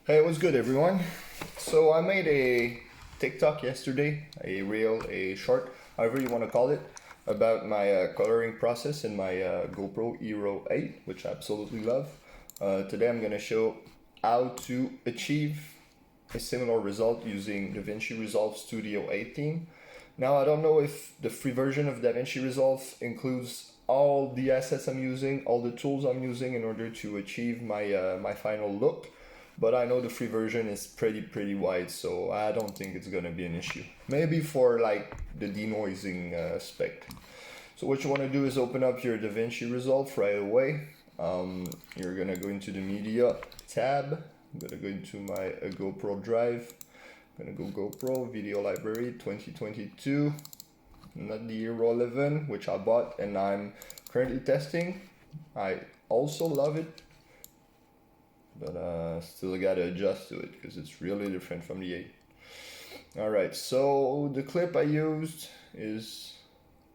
Hey, what's good, everyone? So I made a TikTok yesterday, a reel, a short, however you want to call it, about my coloring process in my GoPro Hero8, which I absolutely love. Today I'm going to show how to achieve a similar result using DaVinci Resolve Studio 18. Now I don't know if the free version of DaVinci Resolve includes all the assets I'm using, all the tools I'm using in order to achieve my final look. But I know the free version is pretty wide, so I don't think it's gonna be an issue. Maybe for like the denoising aspect. So what you want to do is open up your DaVinci Resolve right away. You're gonna go into the media tab. I'm gonna go into my GoPro drive. I'm gonna go GoPro Video Library 2022, not the Hero 11, which I bought and I'm currently testing. I also love it, but still gotta adjust to it because it's really different from the 8. Alright, so the clip I used is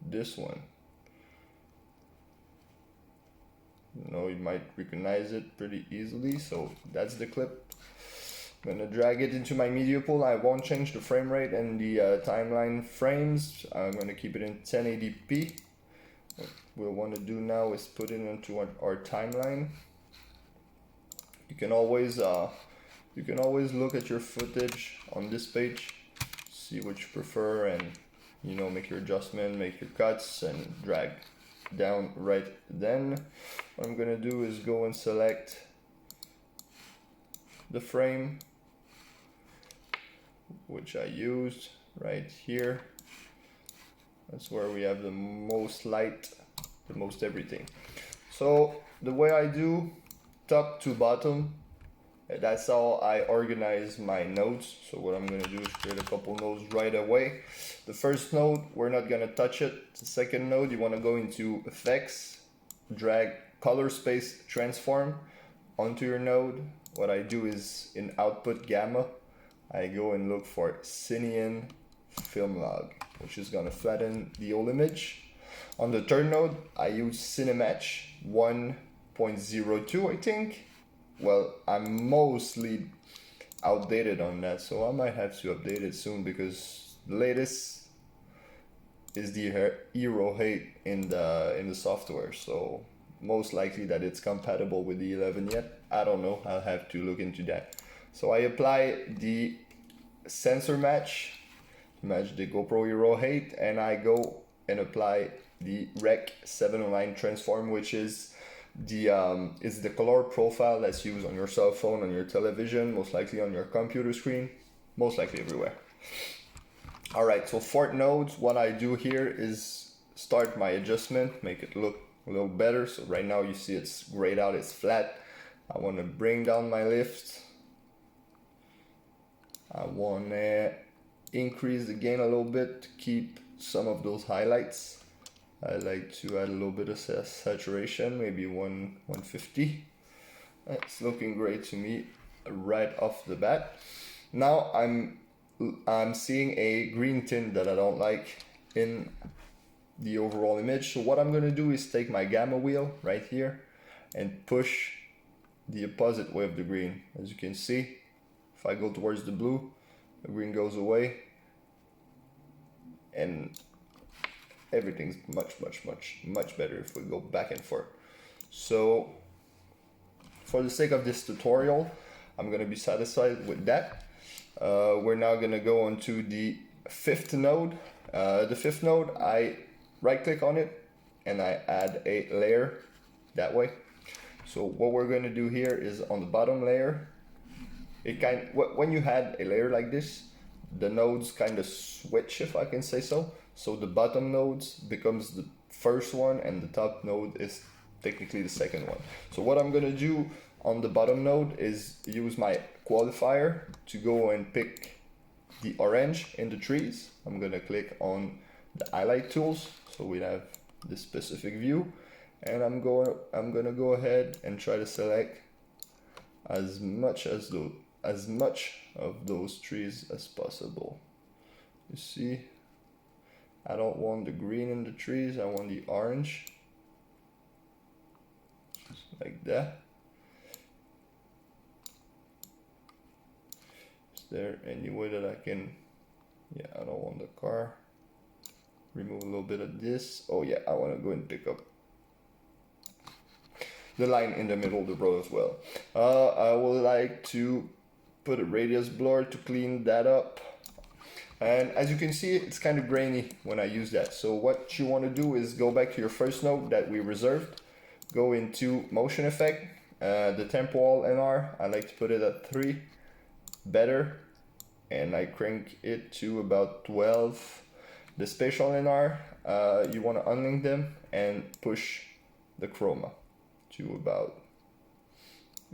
this one. You might recognize it pretty easily, so that's the clip. I'm gonna drag it into my media pool. I won't change the frame rate and the timeline frames. I'm gonna keep it in 1080p. What we'll want to do now is put it into our timeline. You can always look at your footage on this page, see what you prefer, and make your adjustment, make your cuts, and drag down right then. What I'm gonna do is go and select the frame which I used right here. That's where we have the most light, the most everything. So the way I do top to bottom, that's how I organize my nodes. So what I'm gonna do is create a couple nodes right away. The first node, we're not gonna touch it. The second node, you wanna go into effects, drag color space transform onto your node. What I do is in output gamma, I go and look for Cinean film log, which is gonna flatten the whole image. On the third node, I use Cinematch 1.02, I think. Well, I'm mostly outdated on that, so I might have to update it soon because the latest is the Hero8 in the software, so most likely that it's compatible with the 11 yet. I don't know, I'll have to look into that. So I apply the sensor match the GoPro Hero8, and I go and apply the Rec 709 transform, which is the color profile that's used on your cell phone, on your television, most likely on your computer screen, most likely everywhere. Alright, so fourth node, what I do here is start my adjustment, make it look a little better. So right now you see it's grayed out, it's flat. I want to bring down my lift. I want to increase the gain a little bit to keep some of those highlights. I like to add a little bit of saturation, maybe 150. It's looking great to me right off the bat. Now I'm seeing a green tint that I don't like in the overall image. So what I'm gonna do is take my gamma wheel right here and push the opposite way of the green. As you can see, if I go towards the blue, the green goes away, and everything's much better if we go back and forth. So for the sake of this tutorial, I'm gonna be satisfied with that. We're now gonna go on to the fifth node. The fifth node, I right click on it and I add a layer that way. So what we're gonna do here is on the bottom layer, when you had a layer like this, the nodes kind of switch, if I can say so. So the bottom nodes becomes the first one and the top node is technically the second one. So what I'm gonna do on the bottom node is use my qualifier to go and pick the orange in the trees. I'm gonna click on the highlight tools so we have this specific view, and I'm gonna go ahead and try to select as much of those trees as possible. You see, I don't want the green in the trees, I want the orange, just like that. there any way that I can, yeah, I don't want the car. Remove a little bit of this. Oh yeah, I want to go and pick up the line in the middle of the road as well. I would like to put a radius blur to clean that up. And as you can see, it's kind of grainy when I use that. So what you want to do is go back to your first node that we reserved. Go into motion effect, the temporal NR. I like to put it at 3, better. And I crank it to about 12. The spatial NR, you want to unlink them and push the chroma to about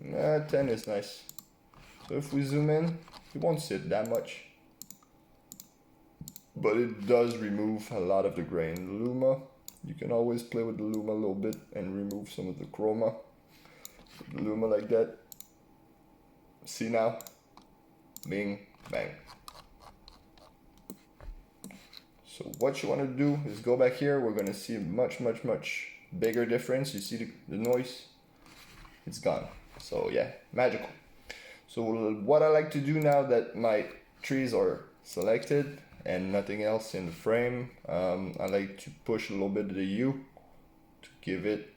10 is nice. So if we zoom in, you won't see it that much, but it does remove a lot of the grain. The luma, you can always play with the luma a little bit and remove some of the chroma. The luma like that. See now? Bing, bang. So what you want to do is go back here. We're going to see a much bigger difference. You see the noise? It's gone. So yeah, magical. So what I like to do now that my trees are selected and nothing else in the frame, I like to push a little bit of the hue to give it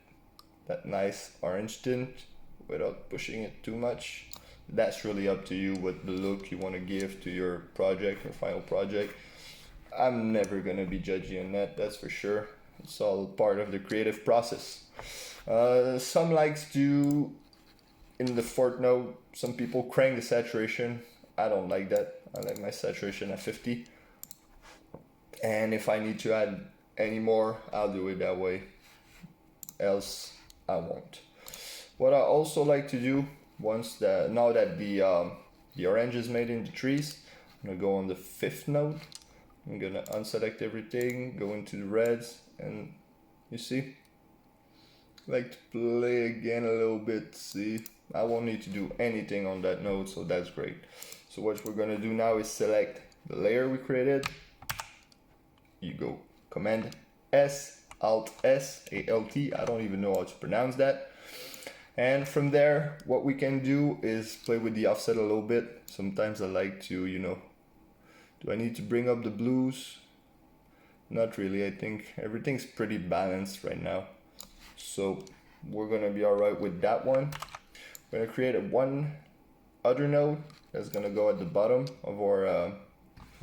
that nice orange tint without pushing it too much. That's really up to you what the look you want to give to your project, your final project. I'm never gonna be judgy on that, that's for sure. It's all part of the creative process. Some likes to, in the fourth node, some people crank the saturation. I don't like that. I like my saturation at 50. And if I need to add any more, I'll do it that way. Else, I won't. What I also like to do, now that the orange is made in the trees, I'm gonna go on the 5th node. I'm gonna unselect everything, go into the reds, and you see, I like to play again a little bit. See, I won't need to do anything on that node, so that's great. So what we're gonna do now is select the layer we created. You go Command S, Alt S, ALT, I don't even know how to pronounce that. And from there, what we can do is play with the offset a little bit. Sometimes I like to, do I need to bring up the blues? Not really, I think everything's pretty balanced right now. So we're gonna be all right with that one. We're gonna create one other node that's gonna go at the bottom of our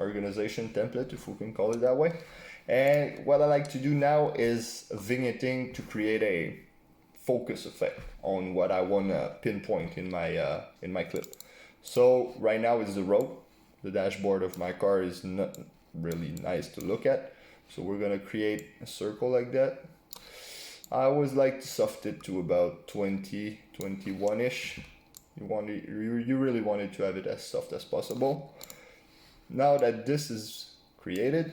organization template, if we can call it that way. And what I like to do now is vignetting to create a focus effect on what I wanna pinpoint in my clip. So right now it's the road. The dashboard of my car is not really nice to look at. So we're gonna create a circle like that. I always like to soft it to about 20, 21-ish. You really want to have it as soft as possible. Now that this is created,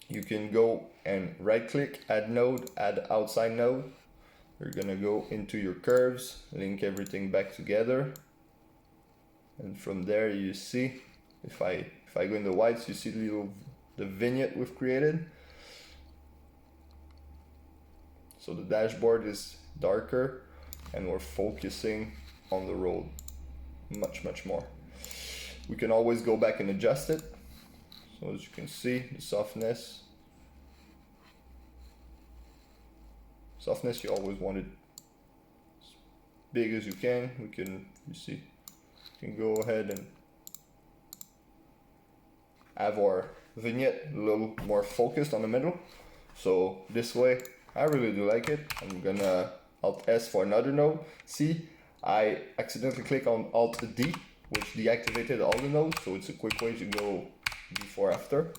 you can go and right click, add node, add outside node. You're gonna go into your curves, link everything back together. And from there you see, if I go in the whites, you see the vignette we've created. So the dashboard is darker and we're focusing on the road much more. We can always go back and adjust it. So as you can see, the softness you always want it as big as you can. You can go ahead and have our vignette a little more focused on the middle. So this way, I really do like it. I'm gonna Alt S for another node. See, I accidentally click on Alt D, which deactivated all the nodes. So it's a quick way to go before after.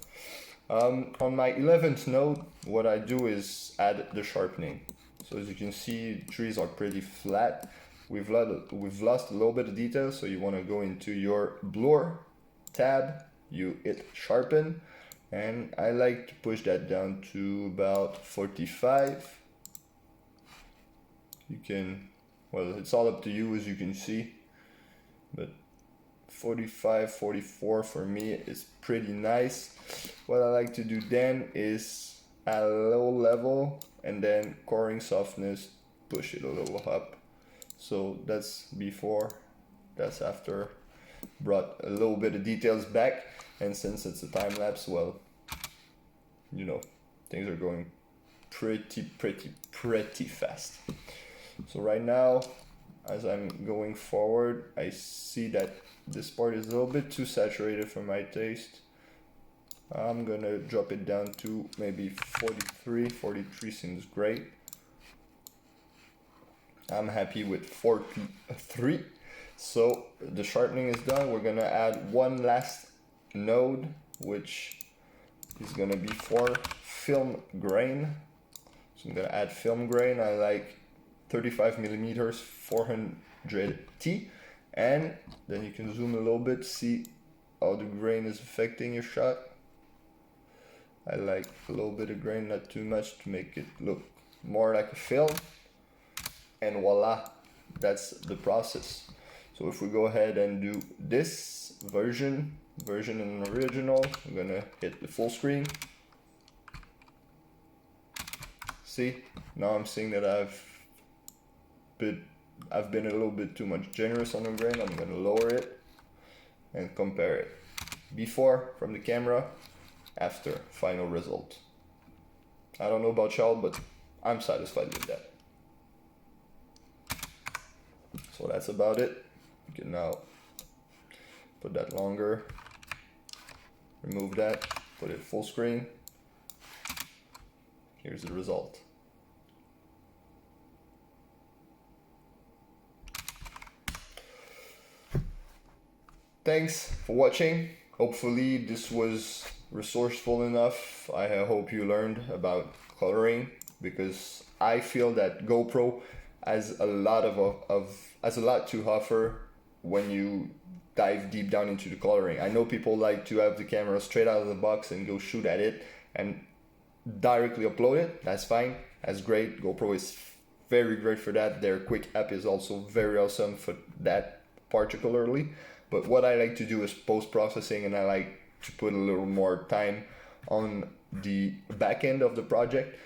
On my 11th node, what I do is add the sharpening. So as you can see, trees are pretty flat. We've lost a little bit of detail, so you want to go into your blur tab, you hit sharpen, and I like to push that down to about 45. You can, well, it's all up to you as you can see, but 45, 44 for me is pretty nice. What I like to do then is at a low level and then coring softness, push it a little up. So that's before, that's after. brought a little bit of details back, and since it's a time lapse, well, you know, things are going pretty fast. So right now, as I'm going forward, I see that this part is a little bit too saturated for my taste. I'm gonna drop it down to maybe 43. 43 seems great. I'm happy with 43. So the sharpening is done. We're gonna add one last node, which is gonna be for film grain. So I'm gonna add film grain. I like 35 millimeters 400T, and then you can zoom a little bit, see how the grain is affecting your shot. I like a little bit of grain, not too much, to make it look more like a film. And voila, that's the process. So if we go ahead and do this version and original, I'm gonna hit the full screen. See, now I'm seeing that I've been a little bit too much generous on the grain. I'm gonna lower it and compare it. Before from the camera, after final result. I don't know about y'all, but I'm satisfied with that. So that's about it. You can now put that longer, remove that, put it full screen. Here's the result. Thanks for watching. Hopefully this was resourceful enough. I hope you learned about coloring, because I feel that GoPro has a lot to offer when you dive deep down into the coloring. I know people like to have the camera straight out of the box and go shoot at it and directly upload it. That's fine, that's great. GoPro is very great for that. Their quick app is also very awesome for that particularly. But what I like to do is post-processing, and I like to put a little more time on the back end of the project.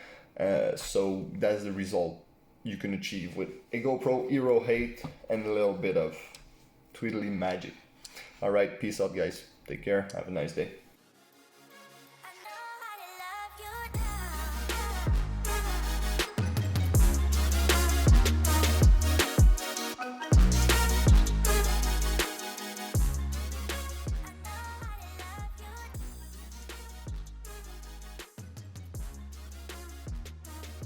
So that's the result you can achieve with a GoPro Hero8 and a little bit of twiddly magic. All right, peace out guys. Take care. Have a nice day.